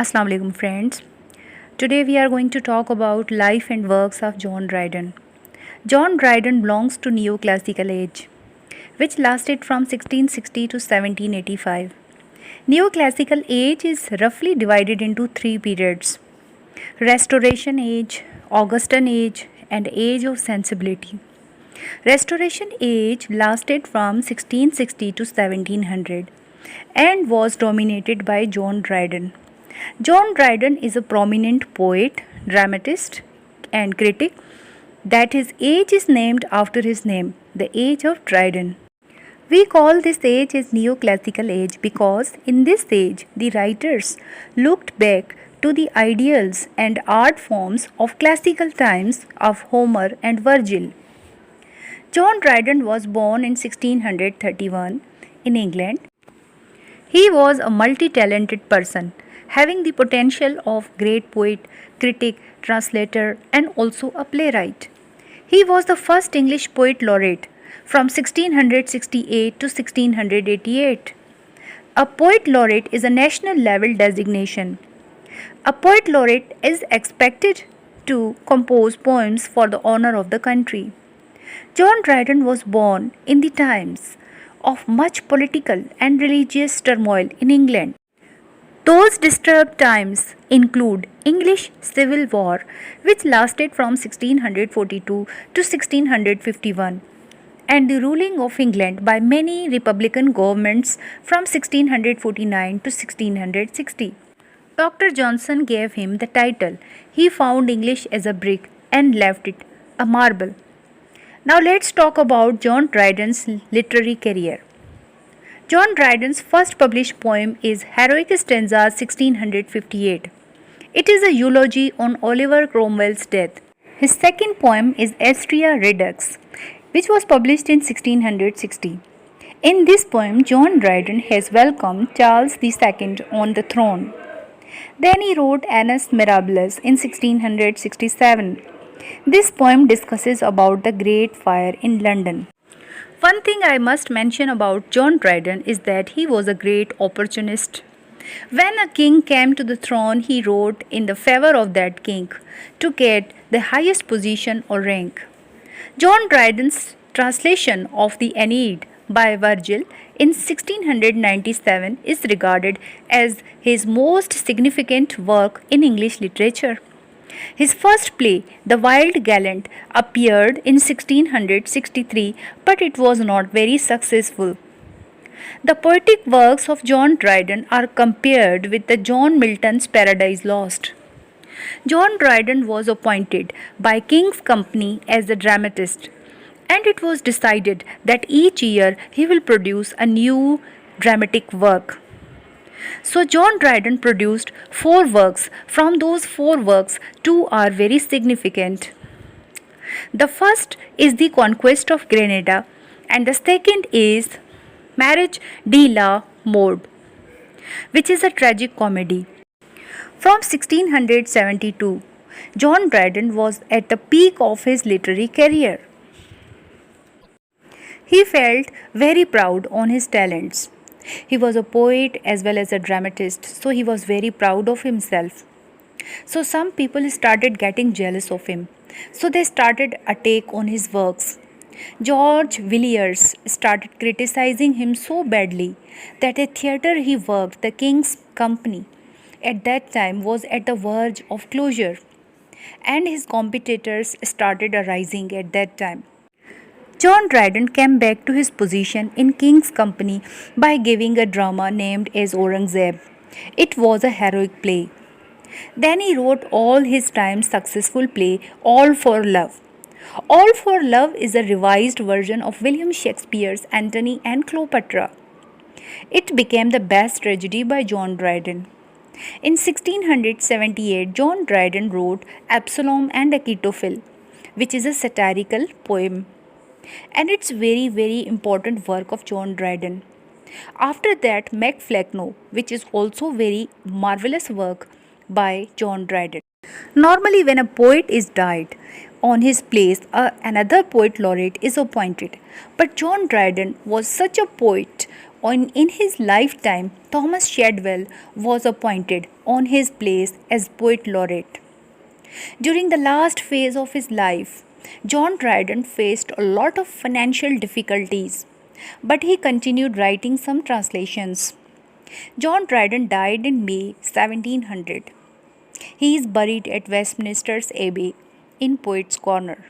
Assalamu alaikum friends. Today we are going to talk about life and works of John Dryden. John Dryden belongs to neoclassical age, which lasted from 1660 to 1785. Neoclassical age is roughly divided into three periods: Restoration age, Augustan age, and Age of Sensibility. Restoration age lasted from 1660 to 1700 and was dominated by John Dryden. John Dryden is a prominent poet, dramatist, and critic that his age is named after his name, the Age of Dryden. We call this age as Neoclassical age because in this age the writers looked back to the ideals and art forms of classical times of Homer and Virgil. John Dryden was born in 1631 in England. He was a multi-talented person, having the potential of great poet, critic, translator, and also a playwright. He was the first English poet laureate from 1668 to 1688. A poet laureate is a national level designation. A poet laureate is expected to compose poems for the honor of the country. John Dryden was born in the times of much political and religious turmoil in England. Those disturbed times include English Civil War, which lasted from 1642 to 1651, and the ruling of England by many republican governments from 1649 to 1660. Dr. Johnson gave him the title, "He found English as a brick and left it a marble." Now let's talk about John Dryden's literary career. John Dryden's first published poem is Heroic Stanzas 1658. It is a eulogy on Oliver Cromwell's death. His second poem is Astraea Redux, which was published in 1660. In this poem, John Dryden has welcomed Charles II on the throne. Then he wrote Annus Mirabilis in 1667. This poem discusses about the Great Fire in London. One thing I must mention about John Dryden is that he was a great opportunist. When a king came to the throne, he wrote in the favor of that king to get the highest position or rank. John Dryden's translation of the Aeneid by Virgil in 1697 is regarded as his most significant work in English literature. His first play, The Wild Gallant, appeared in 1663, but it was not very successful. The poetic works of John Dryden are compared with the John Milton's Paradise Lost. John Dryden was appointed by King's Company as a dramatist, and it was decided that each year he will produce a new dramatic work. So John Dryden produced 4 works. From those 4 works, 2 are very significant. The first is The Conquest of Grenada, and the second is Marriage de la Mode, which is a tragic comedy. From 1672, John Dryden was at the peak of his literary career. He felt very proud on his talents. He was a poet as well as a dramatist, so he was very proud of himself. So some people started getting jealous of him. So they started a take on his works. George Villiers started criticizing him so badly that a theatre he worked, the King's Company, at that time was at the verge of closure, and his competitors started arising at that time. John Dryden came back to his position in King's Company by giving a drama named as Aurangzeb. It was a heroic play. Then he wrote all his time successful play All for Love. All for Love is a revised version of William Shakespeare's Antony and Cleopatra. It became the best tragedy by John Dryden. In 1678, John Dryden wrote Absalom and Achitophel, which is a satirical poem, and it's very important work of John Dryden. After that, Macflecknoe, which is also very marvelous work by John Dryden. Normally when a poet is died, on his place another poet laureate is appointed, but John Dryden was such a poet In his lifetime, Thomas Shadwell was appointed on his place as poet laureate. During the last phase of his life, John Dryden faced a lot of financial difficulties, but he continued writing some translations. John Dryden died in May 1700. He is buried at Westminster's Abbey in Poets' Corner.